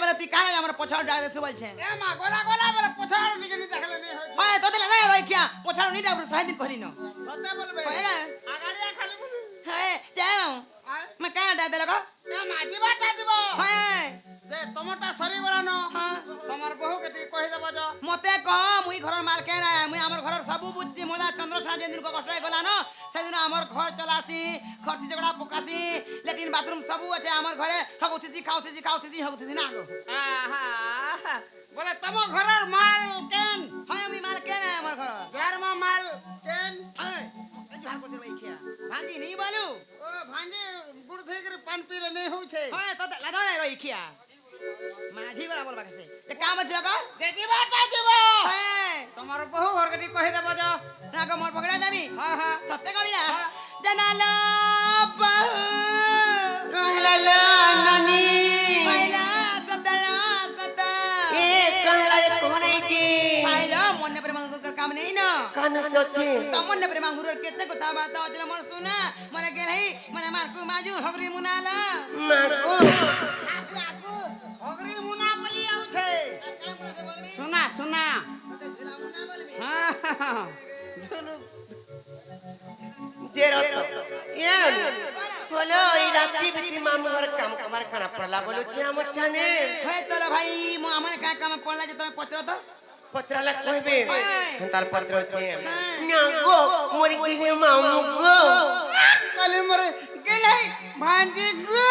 বলে তুই কানে আমার পছাড় ডাক দেছো বলছে এ মা গলা গলা বলে পছাড় নিকে নি দেখলে নেই হইছে হয় তোতে লাগাই রইখিয়া পছাড় নি ডাবর সাহিদিন করিন সত্যি বলবে হ্যাঁ আগাড়িয়া খালি বলু হ্যাঁ যাও মা কানে ডাক দে লাগো এ মা জিবাটা দিব হ্যাঁ যে তোমারটা সরি গলানো হ্যাঁ তোমার বহু কে টিকে কই দেব যা মতে ক মুই ঘরর মালকে না মুই আমার ঘরর সবু বুঝছি মোদা চন্দ্রছড়া যেদিন কষ্ট হয়ে গলা ন সেদিন আমার ঘর চলাছি খরচি ঝগড়া পকাছি ল্যাট্রিন বাথরুম সবু আছে আমার ঘরে হগুছি খাউছি না গো আহা বলে তোমা ঘরের মাল কেন হয় আমি মালকে না আমার ঘর যার মা মাল কেন এই জোহার করছে ভাই খেয়া ভাজি নি বলু ও ভাঞ্জি গুড় থেকে পান পিলে নেই হইছে হয় তো লাগাও না রই খেয়া মাঝি গলা বলবা কাছে যে কাম আছে লাগো যে জিবাটা দিব হ্যাঁ তোমার বহু ঘর কে টিকে কই দেব যা রাগো মোর পকড়া যাবি হ্যাঁ হ্যাঁ সত্যি কবি না হ্যাঁ। জানালো বাহু कहला नानी পাইলা সতলা সতা ए कहला कोने की পাইলা মনে প্রেম কর কাম নেই না कान सोचे মনে প্রেম গুরুর কেতে কথা বাতা হচ্ছে মন শুনা মনে গেলই মনে মারকু মাজু হগরি মুনালা माको আপু আপু হগরি মুনা বলি আউছে কাম করতে বলবি শোনা শোনা তোতে ঝুলা মুনা বলবি হ্যাঁ চলো तेरो तो यार बोलो ई राती बिती मामूर काम कमर खाना पड़ला बोलो छिया मठाने হয় তোর ভাই মো আমার কা কাম পড়লা যে তুমি পছর তো पत्रला कहबे ओए। हंताल पत्र छे हाँ। नागो मोरी गिने मामू गो কালি মরে গেলাই ভাঞ্জি গো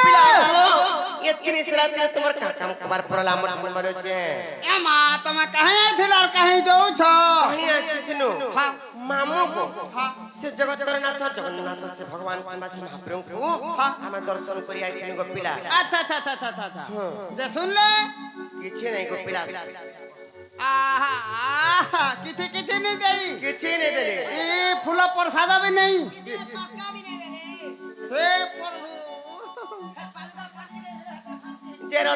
इतनी सरात तोर का काम कमर पड़ला मठान मरो छे এ মা তুমি কাহে ছিল আর কাহে যাউছ कहीं आसिनु हां मामू गो हां से जगतरनाथ जगन्नाथ से भगवान पासी महाप्रभु को हम दर्शन करी आइथिनु गो पिला আচ্ছা আচ্ছা আচ্ছা আচ্ছা আচ্ছা যে শুনলে किछि नहीं गो पिला আহা আহা কিছু কিছু নেই দেই किछि नहीं देले এ ফুল প্রসাদ भी नहीं পাক্কা বি নেই দেলে हे प्रभु পাদুকা পানি দেলে जेरो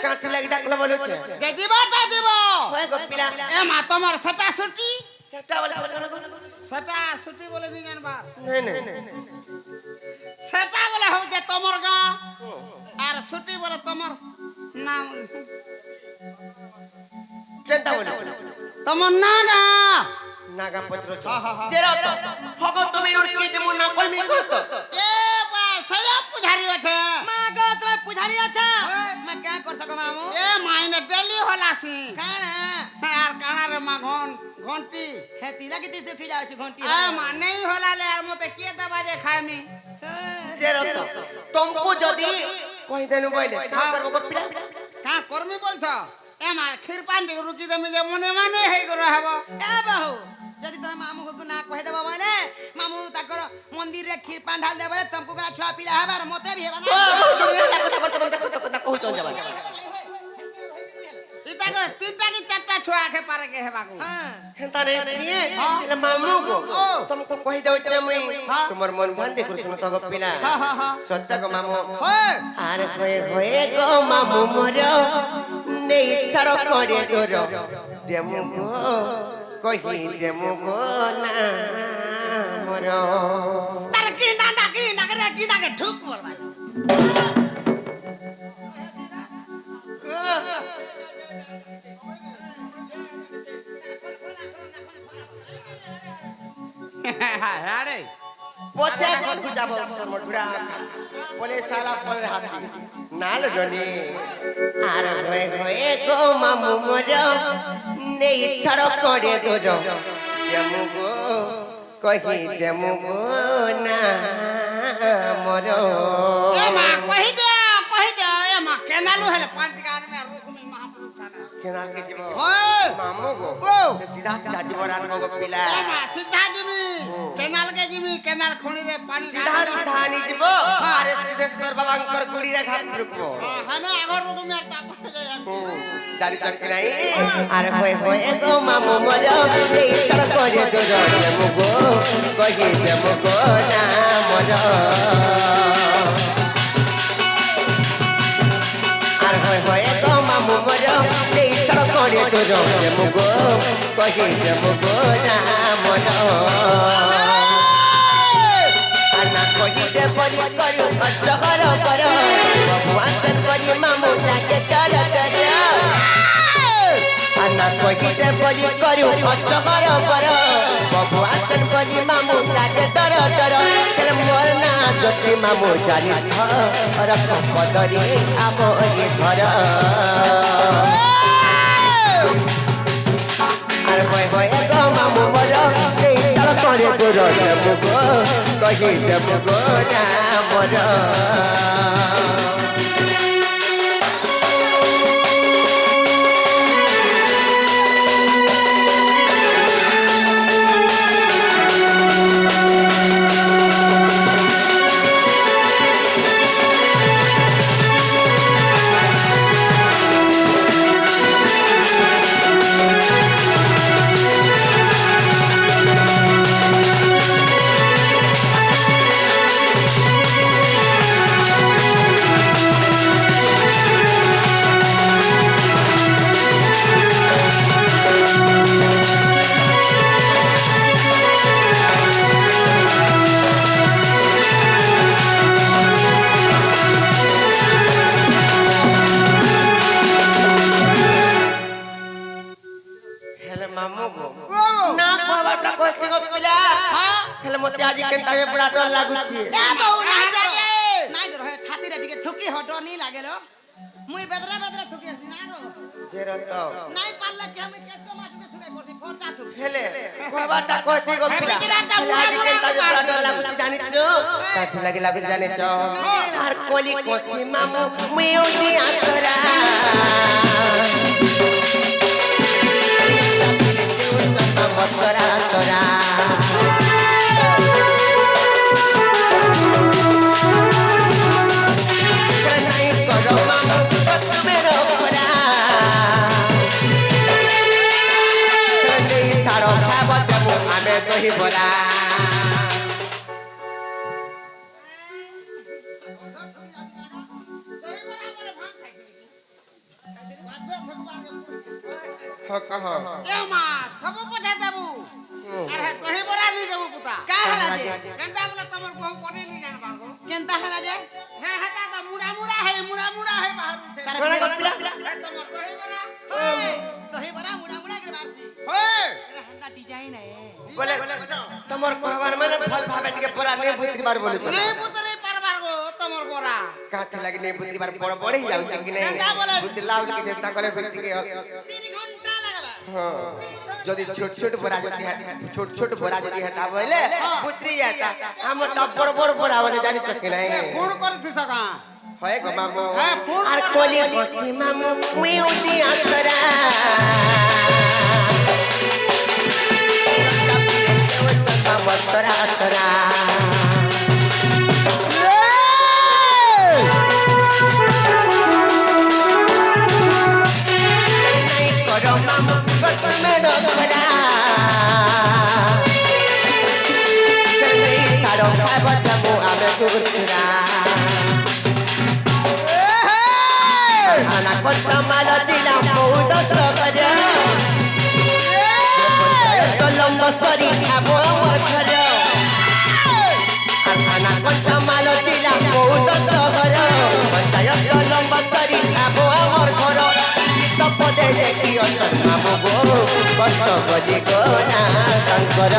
काथ लग डाकलो बोलो छे যে জীবটা জীব होय गो पिला এ মা তোমার সেটা ছুটি सेटा वाला সেটা ছুটি বলে নি জানবা नहीं नहीं সেটা বলে হচ্ছে তোমার গা আর ছুটি বলে তোমার নাম केटा बोलो তোমার না গা नागा पत्र छे हाँ, हाँ, हाँ। जेरो हगो तुम्हें उड़के जे मुना कोई मी को तो এ বা সয়া পুজারি আছে মা গো তুমি পুজারি আছা হ্যাঁ। মা কা কর সক মামু এ মাইনে ডেলি হলাসি কানা আর কানারে মা ঘন্টি হে তিলা কিতে সুখি যাଉଛି ঘন্টি এ মা নেই হলালে আর মতে কি দেবা যে খাইমি जेरो तुमको जदी कोई देनु बोले का करबो गो पिला কা কর্মী বলছ এ মা ক্ষীর পান দিয়ে রুকি দেমি যে মনে মানে হেই করে হব এ বাহু যদি তুমি মামু কো না কহে দেব বলে মামু তাকর মন্দির রে ক্ষীর পান ঢাল দেবে তুমको গরা ছুয়া পিলা হবার মতে भी হেবা না কথা कहू चल जाबा ইতাকে তিনটা কি চারটা ছুয়া খে পারে কে হেবাকু হ্যাঁ हेंता रे सिए ले मामू को तुमको कहि दउ छे मुई तुमर मन ध्यान दे कृष्ण तो गो पिला হ্যাঁ হ্যাঁ হ্যাঁ सत्य गो मामू হয় आरे होए होए गो मामू मोरो ने इच्छारो करे तोरो देमु गो कहि देमु गो ना मोरो তার কি না করে কি না কে ঠুক বলবা আরে पोछे को गुजाबो मोटुरा बोले साला पर हाथी नाल डनी आरे होए होए गो मामू मोरो ने इच्छारो करे तोरो देमु गो कहि देमु गो ना मोरो এ মা কহি দে এ মা কেনালু হেলে পাঁচ গান মে রুকমি মহাপ্রভু থানা केना के जीवो হয় मामू गो सीधा सीधा जीवरान गो पिला এ মা সিধা জিমি কেনাল কে জিমি কেনাল খনি রে পানি सीधा सीधा नी जीवो अरे सिद्धेश्वर बाबांकर गुड़ी रे घाट रुकबो হানে আগর রুকমি আর তারপরে যাই जारी तक नहीं अरे होए होए गो मामू मोरो ए चल करे दोरो देमु गो कहि देमु गो ना मोरो अरे होए होए गो मामू मोरो ए चल करे दोरो देमु गो कहि देमु गो ना मोरो अन्ना कहि दे बड़ी करू अजगर करो भगवान तन बड़ी मामू लागे डर डर না কইতে বলি করু কষ্ট বরাবর বাবু আসন বলি মামু লাগে ডর ডর কেলে মোর না যদি মামু জানি ঘর পদরি আমরি ঘর আর বয় বয় গো মামু বল এই চল করে গোর দেবু গো কহি দেবু গো না মোর লাগুছি এ বউ নাই ডর নাই ডর হয় ছাতিরে টিকে থুকি হটনি লাগেল মুই বেদরা বেদরা থুকি আসি না গো জেরত নাই পারলা কি আমি কেsto মাটিতে থুকাই পড়ছি ফরচা থুকি ফেলে কবাটা কইতে গো পিলা আজ কেনতা যে পুরা ডর লাগুছি জানিছো কাঠি লাগি লাগি জানিছো আর কলি কোসি মামু মুই ওনি আসরা বতরা তোরা কহি বলা কহ এ মা সব পঠা দেবু আরে কহি বড়া নি দেবু পুতা কা হারাজে কেনতা বলে তোমার বহু পড়ে নি জান পারবো কেনতা হারাজে হ্যাঁ হাটা তো মুড়া মুড়া হে বাহার উঠে কোনা গপিলা তোমার কহি বড়া দহি বড়া মুড়া মুড়া করে মারছি হ্যাঁ এটা হান্দা ডিজাইন হে বলে তোমার কহবার মানে ফল ভাবে টিকে পড়া নেই বুঝতে পার বলে তো নে পুতরে পারবার গো তোমার বড়া কাঠি লাগি নেই বুঝতে পার বড় বড় যাচ্ছে কি নেই বুঝতে লাউ কি চিন্তা করে ব্যক্তিকে 3 ঘন্টা লাগবা হ্যাঁ যদি ছোট ছোট বড়া যদি ছোট ছোট বড়া যদি হেতা বলে পুত্রি যাতা हम तो बड़ बड़ बड़ा वाले जानी तो कि नहीं ফোন করছিস কা হয় গো মামু হ্যাঁ ফোন আর কোলি কোসি মামু মুই উদি আসরা বতরা তোরা নাই করো মামু তুমি ডোকরা ছাড়ো খাবার যাবো আমি গুছরা আনা করতে মাল দিলাম বহুত সহজ তো লম্ব সরি খাবো আমার ঘর আনা করতে মাল দিলাম বহুত সহজ পঞ্চায়েত তো লম্ব সরি খাবো আমার ঘর তো পদে দেখি অন্তর মামু গো কষ্ট বলি গো না শঙ্কর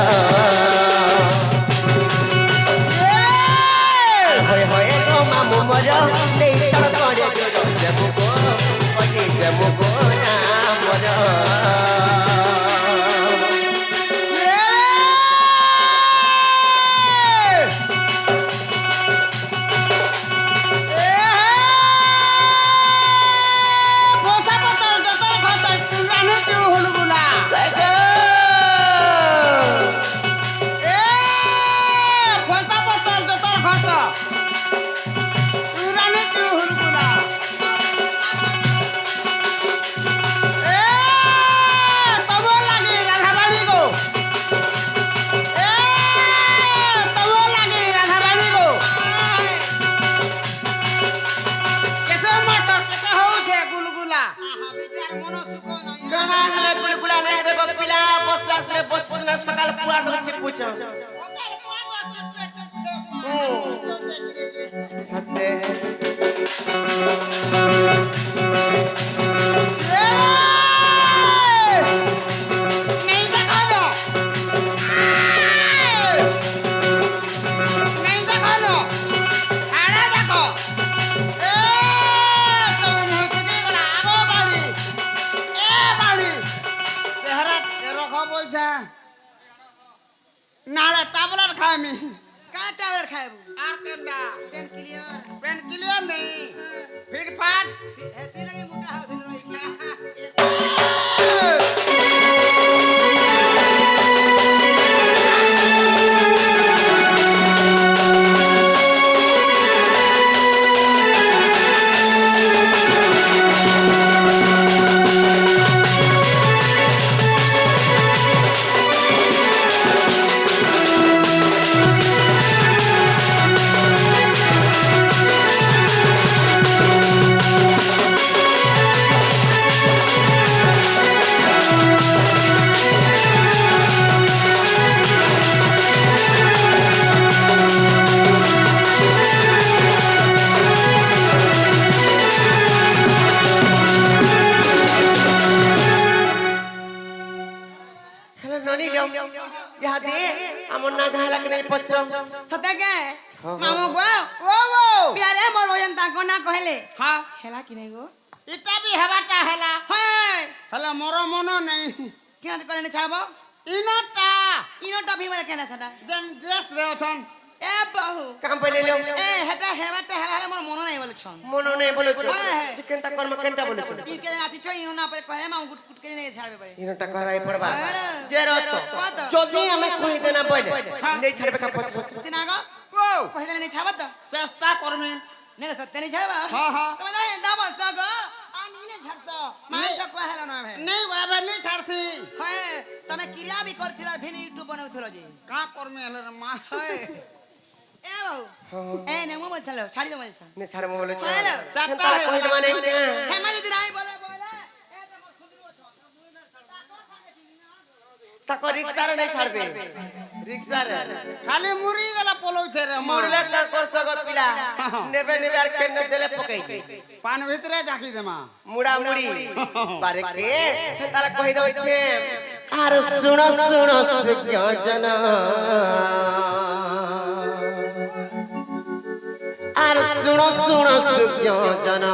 হয়ে হয়ে গো মামু মর নেই ছাড় করে দেবু গো পটি দেবু গো না মর কথা পতর যত কথা কুরানো কেউ হলো বলা এ কথা পতর যত কথা কুরানো কেউ হলো বলা এ তবো লাগে রাধাবাড়ি গো এ তবো লাগে রাধাবাড়ি গো কেসে মাটো কেসে হউছে গুলগুলা আহা বিচার মন সুখ নাই গানা হলে গুলগুলা নাই রে পিলা বসলা সরে বসলা সকাল পুরা ধরছে পুছ সকাল পুরা তো চিপতে সত্যে नहीं का टैबलेट खाएबू आर केंदा पेन क्लियर पेन क्लियर नहीं फिट फाट हेती लगे मोटा हाउ दिन रही हेलो ननी लो यहाँ दे আমার না গাহলা কে নাই পত্র सत्य के हाँ, मामू गो ओ वो प्यारे मोर होयन ताको ना कहले हां हेला कि नहीं गो इटा भी हवाटा हैला हाय हेला मोरो मनो नहीं केना से कहले छाड़बो इनटा इनो टॉपिक में केना सदा देन ड्रेस रे छन ए बहु কাম পাইলে লো ए हेटा हेवाटा हेला मोर मनो नहीं बोले छन মনো নেই বলে তো হ্যাঁ। চিকেন তা কর্ম কেনটা বলে তো इन के नासी छई ना पर कहले मामू गुट गुट करे नहीं छाड़बे पारे ইনো টাকা রাই পড়বা আরে। যে রত কত? যদি আমি কই দেনা বলে নেই ছাড়বে কা পত্র तिना गो ओ कहले नहीं छाड़बो तो चेष्टा करमे नहीं सत्य नहीं छाड़बा हाँ, हाँ। तो मैं दाबा सगो आ नीने छाड़तो मान ठक कहला ना भे नहीं बाबा नहीं छाड़सी हाय तमे क्रिया भी करथिला फिर यूट्यूब बनाउथलो जी का करमे हेले रे मां हाय ए बहु ए ने मो चलो छाड़ी दो मन নে ছাড়বে বলে তো हेलो তা কই দেবা নাই हे मा যদি নাই बोले बोले ए तो मोर खुदरू তাকো রিক্সারে নাই ছাড়বে রিক্সারে खाली मुरी देला पोलो छे रे मां মুড়লে কা করছ গো পিলা নেবে নেবে আর কেন দেলে পকাই पान ভিতরে জাকি দেমা মুড়া মুড়ি পারে কে তালা কই দউছে আর শুনো শুনো সুজ্ঞজন আর শুনো শুনো সুজ্ঞজন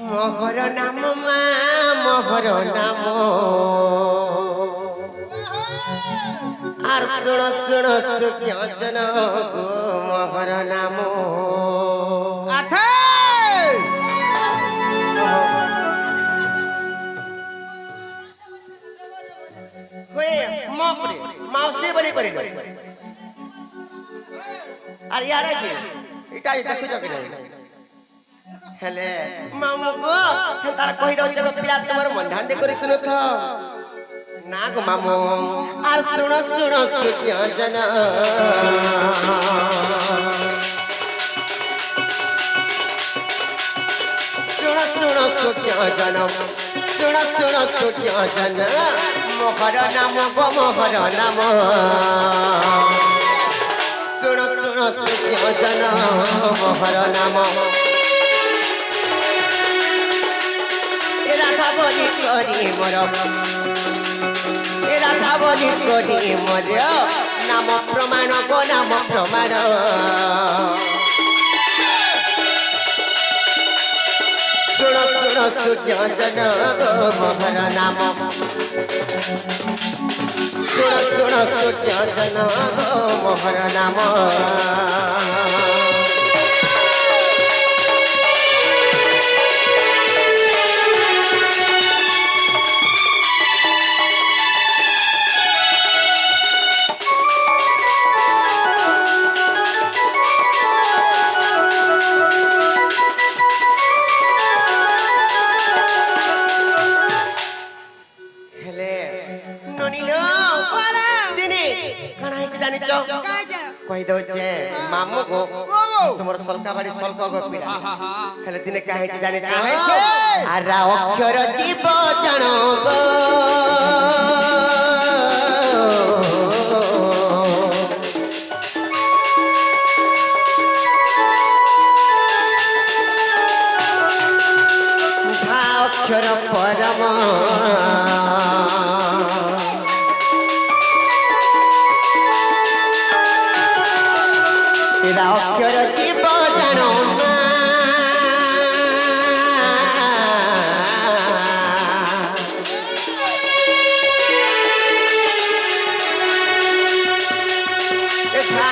মোহর নাম মা মোহর নাম আর শুনো শুনো সুজ্ঞজন গো মোহর নাম আচ্ছা হয়ে মপরে মাউসি বলি করে আর ইয়ারে কি এটা দেখু যাবে না হেলে মামু গো তার কই দাও যে পিলা তোমার মন ধ্যান দে করে শুনো তো না গো মামু আর শুনো শুনো সুজ্ঞজন শুনো শুনো সুজ্ঞজন শুনো শুনো সুজ্ঞজন মোহর নাম গো মোহর নাম শুনো শুনো সুজ্ঞজন মোহর নাম রাধা বলি করি মোর রাধা বলি করি মোর নাম প্রমাণ গো নাম প্রমাণ শুনো শুনো সুজ্ঞজন গো মোহর নাম শুনো শুনো সুজ্ঞজন গো মোহর নাম হেলে ননিল बोले দিনে কানা হইতে জানিছ काय के কই দউছে মামু গো তোমার সলকা বাড়ি সলকা গো পিলা হেলে দিনে কাহে হইতে জানিছ কাহিছে? আর অক্ষর জীব জান গো ধা অক্ষর পরম এরা অক্ষর জীব জানো মা এরা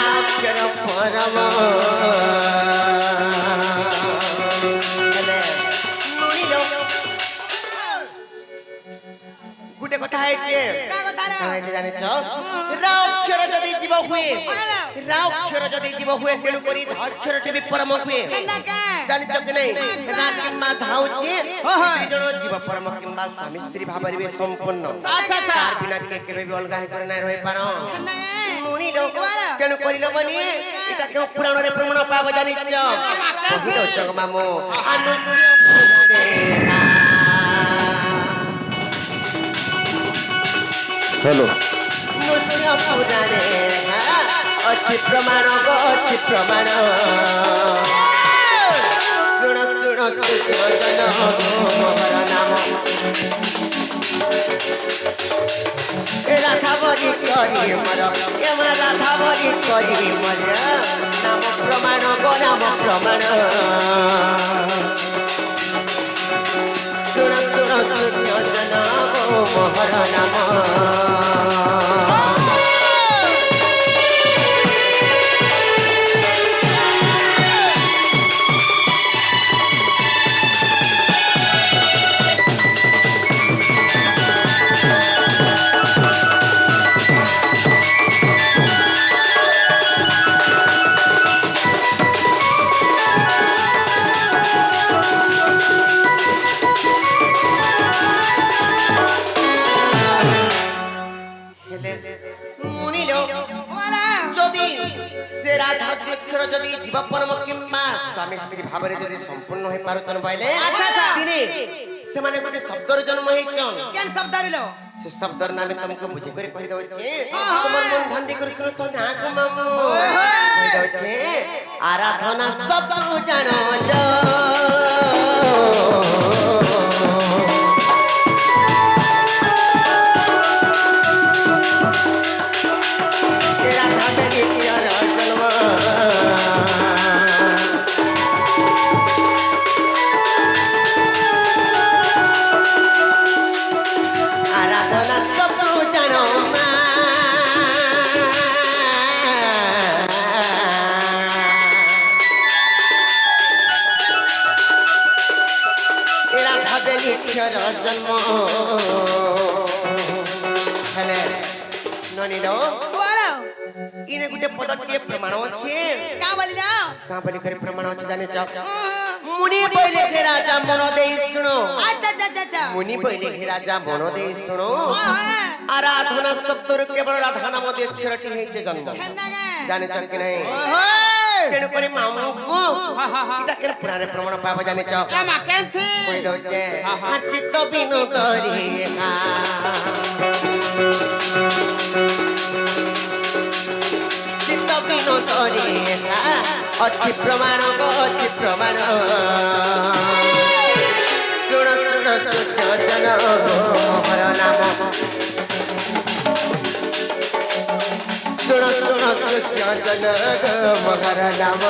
ହେଇଛି କା କଥା ରେ କାଣା ହେଇଛି ଜାଣିଛ ରା ଅକ୍ଷର ଯଦି ଯିବ ହୁଏ ରା ଅକ୍ଷର ଯଦି ଯିବ ହୁଏ ତେଣୁ କରି ଧା ଅକ୍ଷରଟି ବି ପରମ ହୁଏ କେନ୍ନା କା ଜାଣିଛ କି ନାହିଁ ରା କିମ୍ବା ଧା ହଉଛି ଦୁଇ ଜଣ ଜୀବ ପରମ କିମ୍ବା ସ୍ୱାମୀ ସ୍ତ୍ରୀ ଭାବରେ ବି ସମ୍ପୂର୍ଣ୍ଣ ଆଚ୍ଛା ଆଚ୍ଛା ତାର ବିନା କେବେ ବି ଅଲଗା ହେଇକରି ନାଇଁ ରହିପାର କେନ୍ନା ମୁଣି ଲୋକ ତେଣୁ କରିଲ ବନି ଏଟା କେଉଁ ପୁରାଣରେ ପ୍ରମାଣ ପାବ ଜାଣିଛ କହିଲ ଜଗମାମୁ ଅନୁଶ୍ରୀ हेलो ନୃସିଂହ ପୁରାଣେ ଅଛି ପ୍ରମାଣ ଗো ଅଛି ପ୍ରମାଣ ଶୁଣ ଶୁଣ ସୁଜନ ମୋହର ନାମ রাধা বলি করি মর এমা রাধা বলি করি মর নাম প্রমাণ গো নাম প্রমাণ শুণ শুণ সুজন গো মোহর নাম যদি জীব পরম কিংবা স্বামী স্ত্রী ভাবে যদি সম্পূর্ণ হয়ে পারুছন পাইলে তিনি সেমানে গোটে শব্দর জন্ম হইছন কেন শব্দ রিলো সে শব্দর নামে তোমাকে বুঝে করে কই দউছি তোমার মন ধান্দি করে শুনো তো না গো মামু কই দউছি আরাধনা শব্দ জানলো জন্ম হেলে ননি দো বলো ইনে গুটে পদটিয়ে প্রমাণ আছে কা বলিলা কা বলি করে প্রমাণ আছে জানি যাও মুনি বইলে হে রাজা মন দেই শুনো আচ্ছা আচ্ছা আচ্ছা মুনি বইলে হে রাজা মন দেই শুনো আরাধনা শব্দর কেবল রাধা নাম দিয়ে অক্ষরটি হইছে জন্ম কেন্না কা জানিছ কি নাই তেণু করে মামুকু এটা কেন পুরাণে প্রমাণ পাবো জানিছ এমা কেনথি কই দউছে আর চিত্ত বিনু করি চিত্ত বিনু করি ଅଛି ପ୍ରମାଣ ଅଛି ପ୍ରମାଣ ଶୁଣ ଶୁଣ ସୁଜନ ମୋହର ନାମ ଶୁଣ ଶୁଣ ସୁଜନ ମୋହର ନାମ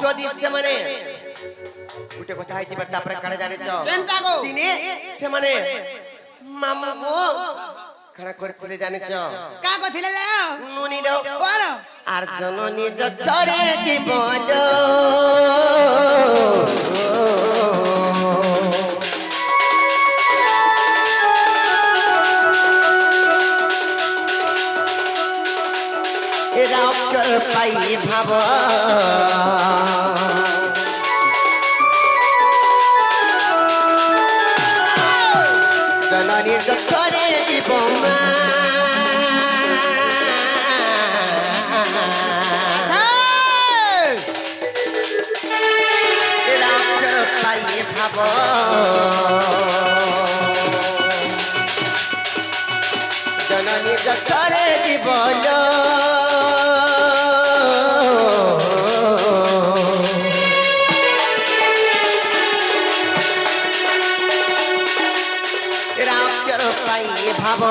যদি সেমানে গোটে কথা হইছি তারপরে কাড়ে জানিছ কেনটা গো দিনে সেমানে মামু গো কাড়া করছিলে জানিছ কা কথিলে লে নুনি লো বলো আর জননী যতরে জীবন এরা অক্ষর পাই ভাব জননী যতরে জীবন এরা অক্ষর পাই ভাব জননী যতরে জীবন ভাব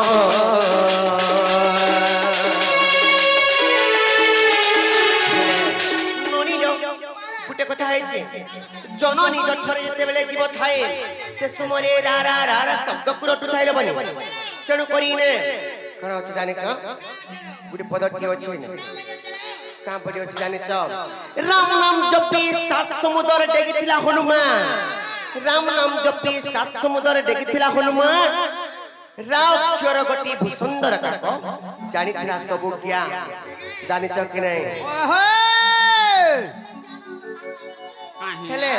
কথা হয়েছে জননী জঠরে যেতেবেলে জীব থাকে সে সময়ে রা রা রা রা শব্দ কুরটু থাইলে বলে তেণু করি নে কোন আছে জানি কা গুটি পদটি আছে না কা পড়ি আছে জানি চ রাম নাম জপি সাত সমুদ্র ডেগিছিলা হনুমান রাম নাম জপি সাত সমুদ্র ডেগিছিলা হনুমান রাও ক্ষর গটি ভূসুন্দর কাক জানিছিলা সবু জ্ঞান জানিছ কি নাই হেলে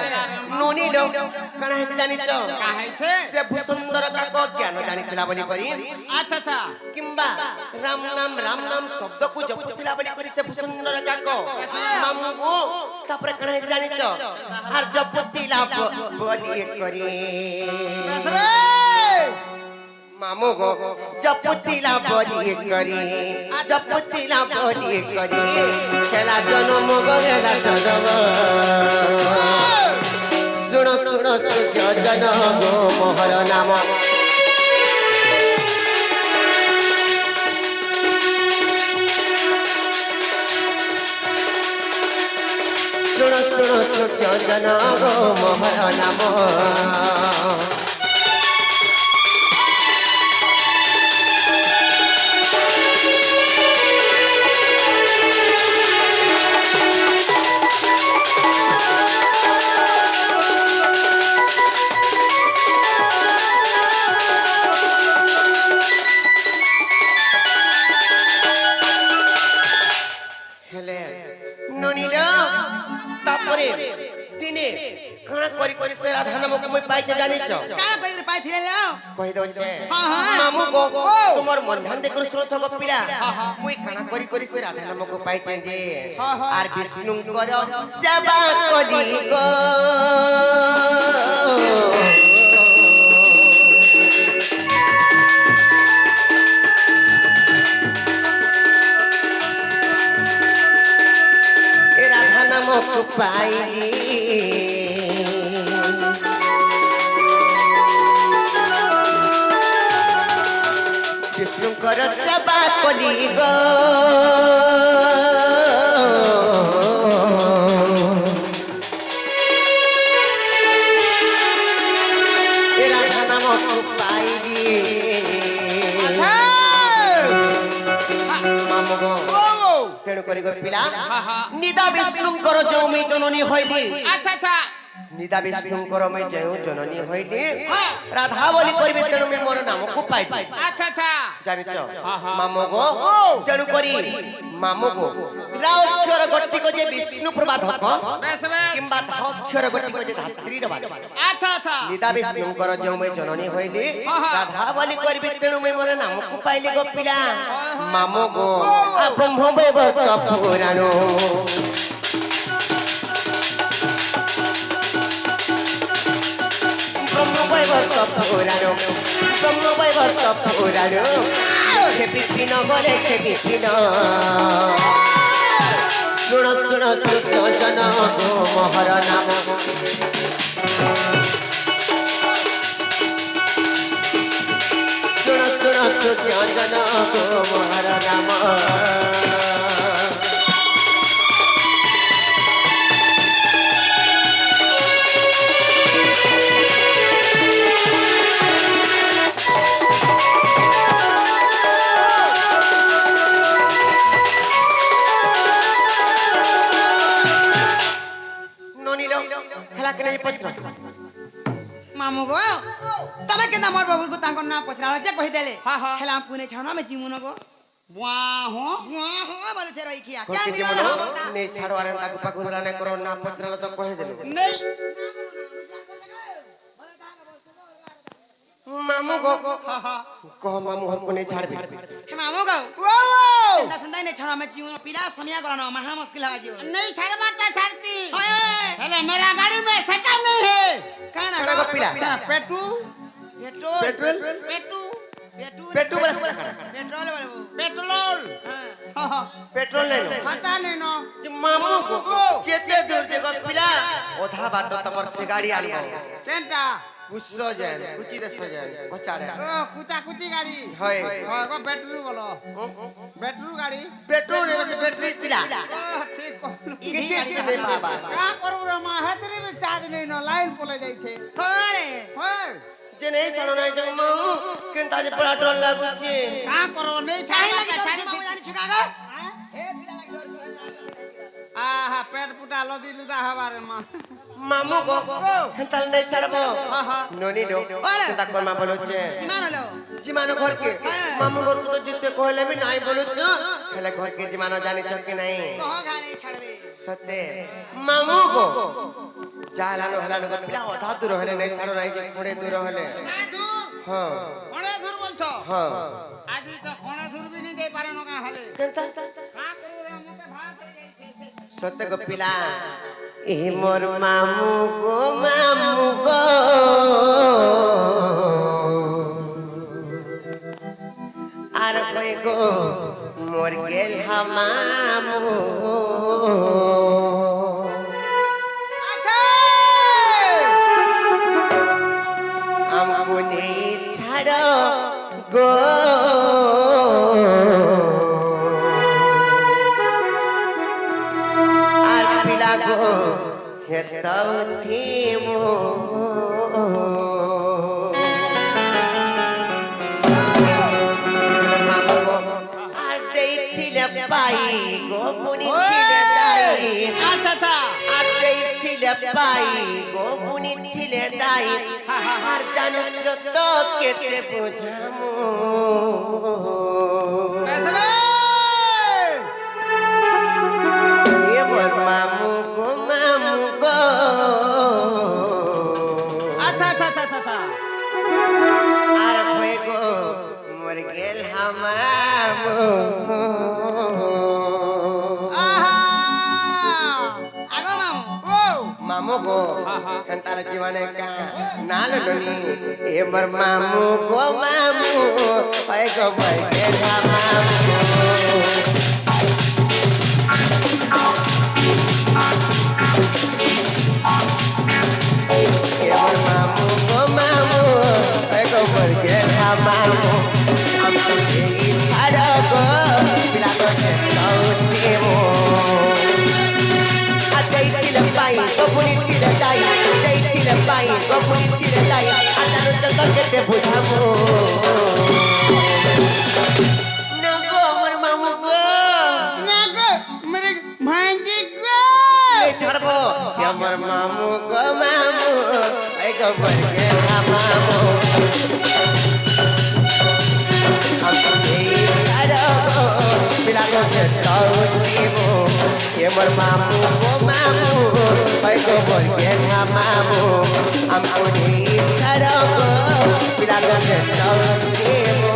ননি লোক কানা হেতে জানিছ কাহাইছে সে ভূসুন্দর কাক জ্ঞান জানিছিলা বলি করি আচ্ছা আচ্ছা কিংবা রাম নাম শব্দକୁ জপুଥିଲା বলি করি সে ভূসুন্দর কাক মামু তারপরে কানা হেতে জানিছ আর জপুଥିଲା বলি করি বেসরে মামু গো জপুতিলা বলি করি জপুতিলা বলি করি খেলা জনম গো খেলা জনম শুণ শুণ সূর্য জন গো মোহর নাম শুণ শুণ সূর্য জন গো মোহর নাম তারপরে দিনে কানা করি করি সে রাধা নামক মই পাইছে জানিছ কাଣା কইরে পাইছিলে লো কই দউছে হ্যাঁ, হ্যাঁ। মামু গো তোমার মন ধ্যান দেখুর শ্রোত গো পিলা মই কানা করি করি সে রাধা নামক পাইছে যে আর বিষ্ণুঙ্কর সেবা করি গো রাধা নামক পাইলি বিষ্ণুঙ্কর সেবা কলি গো রাধা নামক পাইলি মামু গো তেণু করি গো পিলা নিদা বিষ্ণুঙ্কর যেউ মই জননী হইলি আচ্ছা আচ্ছা নিদা বিষ্ণুঙ্কর মই যেউ জননী হইলি রাধা বলি করিবে তেণু মই মোর নামকু পাইলি আচ্ছা আচ্ছা জানিছ মামু গো তেণু করি মামু গো রাও অক্ষর গটিক যে বিষ্ণু প্রবাধক বেসরে কিংবা অক্ষর গটিক যে ধাত্রীর বাচক আচ্ছা আচ্ছা নিদা বিষ্ণুঙ্কর যেউ মই জননী হইলি রাধা বলি করিবে তেণু মই মোর নামকু পাইলি গো পিলা মামু গো ব্রহ্ম বৈবর্ত পুরাণ ব্রহ্মবৈবর্ত পুরাণ ব্রহ্মবৈবর্ত পুরাণ বিপিন বলে বিপিন শুণ শুণ সূর্য জন গো মোহর নাম শুণ শুণ সূর্য জন গো মোহর নাম হেলা কেনে পত্র মামু গো তবে কেনা মোর বগুল তাঙ্কর না পছরা যে কই দেলে হ্যাঁ, হ্যাঁ। হেলা পুনে ছানো আমি জিমুন গো বুয়া হো বুয়া হো বলে সে রই খিয়া কেন কোটি দিবা জীবন হবো তা নে ছাড়ো আরে তাকু পাকু হলা নে করো না পত্রালো তো কহে দেবে নেই মামু গো কহ মামু হর কোনে ছাড়বে হে মামু গো ও চিন্তা চিন্তা নে ছানো আমি জিমুন পিলা সমিয়া গলা না মহা মুশকিल है जीवन नहीं छड़वाता छड़ती ओए हेले मेरा गाड़ी में सेटल नहीं है काना कड़ा गो गो पिला पेटू पेट्रोल पेट्रोल पेटू पेट्रोल पेट्रोल बोला से करा पेट्रोल बोले वो पेट्रोल हां पेट्रोल ले लो खाता नहीं नो मामू को केते दूर जे गो पिला ओधा बाट तमर से गाड़ी आनबो केंटा কুসজেন কুচি দেশজেন কচাড়ে ও কুচা কুচি গাড়ি হয় হয় গো ব্যাটারি বলো ব্যাটারি গাড়ি পেট্রোল এসে ব্যাটারি পিলা ও ঠিক কইলো কিছু কিছু নেই বাবা কা করব রে মা হাতরে মে চার্জ নেই না লাইন পলে যাইছে হরে হয় যে নেই ছাড়ো নাই তো মামু কিন্তু আজ পেট্রোল লাগুছে কা করব নেই চাই ছাড়ি লাগি না ছাড়ি মামু জানি ছুকা গো হ্যাঁ? হে পিলা লাগি ডর ছড়ে আহা পেট পুটা লদি লুদা হবারে মা মামু গো হেতাল নেই ছাড়বো আহা ননি ডো চিন্তা কর মা বলছে সীমান হলো জিমানো ঘরকে মামু ঘর তো জিতে কইলে আমি নাই বলুছ হেলে ঘরকে জিমানো জানিছ কি নাই কহ ঘা নেই ছাড়বে সত্যি মামু গো জালানো হেলানো গো পিলা অধা দূর হলে নাই ছাড়ো নাই যে কোড়ে দূর হলে না দূর হ্যাঁ কোনে দূর বলছো হ্যাঁ আজি তো কোনে দূর বি নি দেই পারে নকা হলে কেনতা কা করব রে মতে ভাত হই যাইছে সত্য গো পিলা এ মোর মামু গো আর কই গো মোর গেল হামামু আচ্ছা আমুনি ছাড়ো গো আর পিলা গো হেতাও থিমো আর দেইছিলে পাই গো পুনি ছিলে দাই আচ্ছা আচ্ছা আর দেইছিলে পাই গো পুনি ছিলে দাই আর জানো তো কেতে বুঝামু বেসরে এ মোর মামু গো আচ্ছা আচ্ছা আচ্ছা আচ্ছা আর হয়ে গো মোর গেল হামামু আহা আগো মামু ও মামু গো হেন্তালে জীবনে কা নাল ডনি এ মোর মামু গো হয়ে গো মোর গেল হামামু আমার মামু গো হয়ে গো মোর গেল হামামু আমার এই ছাড়ো গো পিলা গো দেমো দেইছিলে পাই গপুনি তিলে দাই দেইছিলে পাই গপুনি তিলে দাই আজানো তো কেতে বুঝামু না গো আমার মামু গো না গো মেরে ভাঞ্জি গো এই ছাড়বো আমার মামু গো এই গো মোর গেল হামামু আমি ছাড়ো গো পিলা গো দেমো আমার মামু গো হয়ে গো মোর গেল হামামু আমি ছাড়ো গো পিলা গো দেমো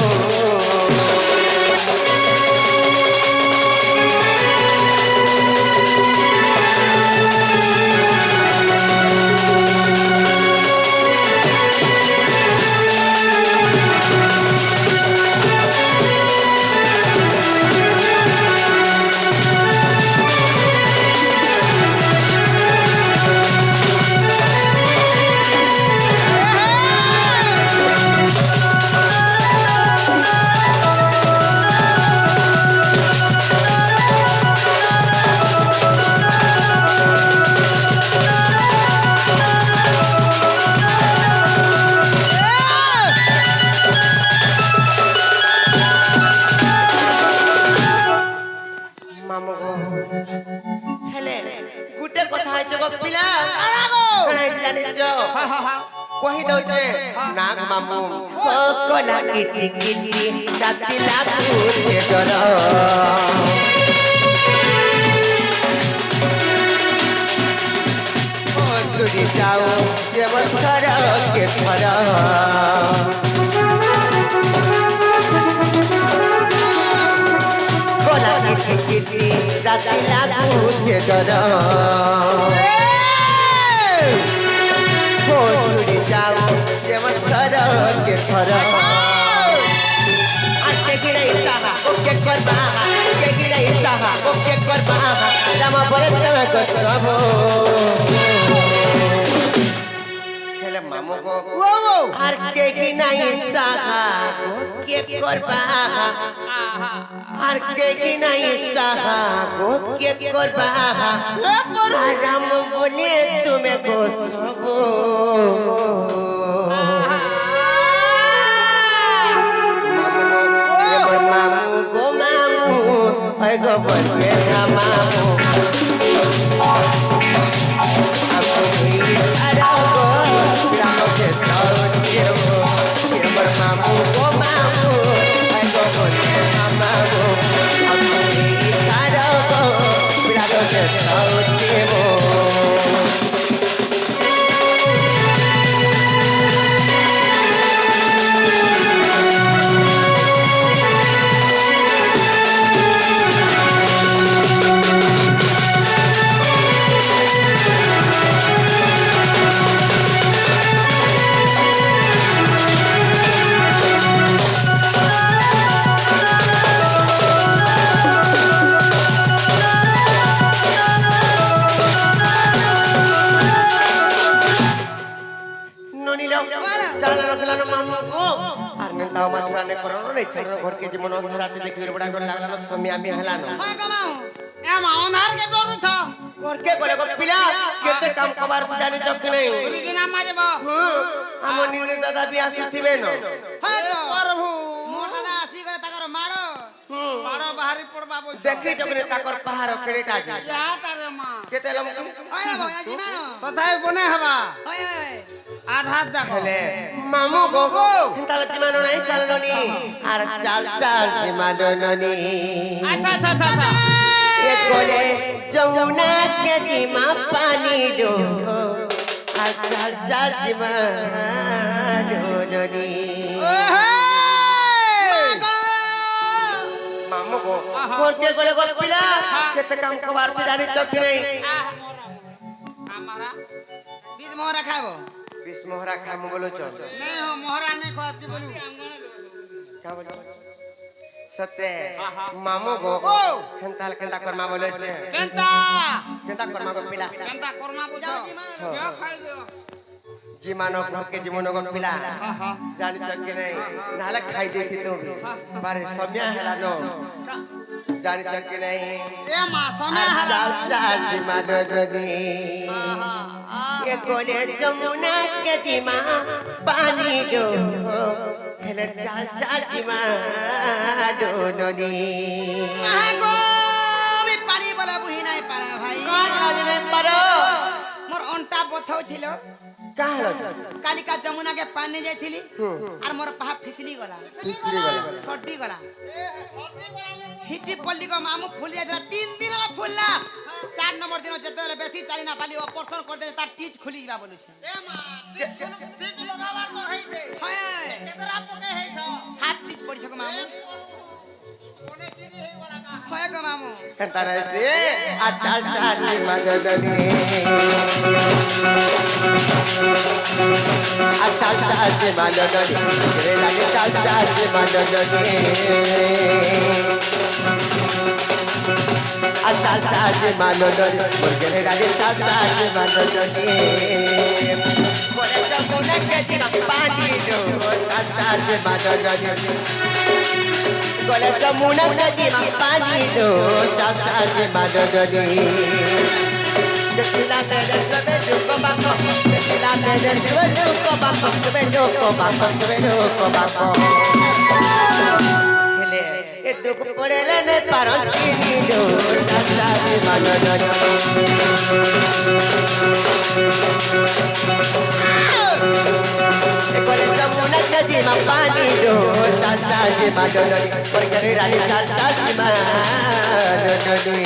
মামু গো হেলে গুটে কথা হইছে গো পিলা আড়াগো কই জানিছ হা হা হা কহি দউছে নাগ মামু কোলা কিটি কিটি দাতি লাগু সে ডর ও তুই যাও যে বছর কে ফর কোলা কিটি কিটি দাতি লাগু সে ডর ফুলি যাও যেমন ধর কে ধর আর দেখিলে সাহা ওকে করবা দেখিলে সাহা ওকে করবা রাম বলে তুমি গসব বলে মামু গো আর কে কি নাই সাহা গো কে করবা আর কে কি নাই সাহা গো কে করবা আরাম বলে তুমি গো সব মামু গো মামু হয় গো বলবে না মামু মামু গো মামু হয় গো বলবে না মামু घर के जीवन अंधाराते देखिए बड़ा डर लागला समय आमी हलानो হয় গো মামু এ মা অনার কে ডরুছ घर के कोले को पिला केते काम कबार जानि तक नहीं দিনা মারিব हम निने दादा भी आसीथिबे न হয় গো প্রভু মোর দাদা আসি করে তাকর মাড়ো বড় বাহারি পড়বা বল देखि जकने ताकर पहाड़ केडेटा जे ইয়াটা রে মা केते लम হয় না ভাই আজি মানো তথায় বনে হবা হয় হয় আধাত দেখো हेले मामू गो हिंताल जिमानो नहीं चललोनी आर चाल चाल जिमानो ननी আচ্ছা আচ্ছা আচ্ছা আচ্ছা ये कोले जमुना के जिमा पानी दो आर चाल चाल जिमानो ननी मामू गो घर के कोले को पिला केते काम कबार से जानी तक नहीं আমারা বীজ মোহরা খাবো बिस मोहरा काम बोलो चल नहीं हो मोहरा नहीं खाती बोलू क्या बोलो सत्य मामू गो केंताल केंता कर्मा बोले छे কেনতা कर्मा गो पिला কেনতা কর্মা বুঝো যাও জি মানো কেউ খাই দিও जीमानो घर के जीवनो गो पिला जानी चक्के नहीं नाला खाई देखी तो भी बारे समय हला नो जानी चक्के नहीं এ মা সময় হারা चाल चाल जीमानो डनी ये कोले जमुना के जीमा पानी दो हेले चाल चाल जीमानो डनी আহা গো আমি পানি বলা বুহি নাই পারা ভাই कौन आदमी परो মোর অন্টা বথাও ছিল कहाँ लो কালিকা যমুনাকে পানি যাইছিলি আর মোর পাহা ফিসলি গলা पिछली वाला সর্দি গলা হিটি পল্লি গো মামু ফুলি যাইছিল 3 দিন ফুললা 4 নম্বর দিন যেতেলে বেশি চালি না পালি অপারেশন করতে তার টিচ খুলি যাবা বলছে এ মা ঠিক লগাবার তো হইছে হয় কেতরা পকে হইছ 7 টিচ পড়ছে গো মামু কোনে চিনি হই গলা কা হয় গো মামু Antara si acal cali madani acal cali madani lagi acal cali madani acal cali madani bergerak lagi acal cali madani boleh jemput ke jinak padi do acal cali madani Gole jamuna nadi mapani do tata de madodoni Dekila mede sebedu ko bako Dekila mede sebedu ko bako Sebedu ko bako sebedu ko bako Hele itu kuporele ne parantini do tata de madodoni Gole jamuna nadi mapani do tata de madodoni Pergeri rani tata de madodoni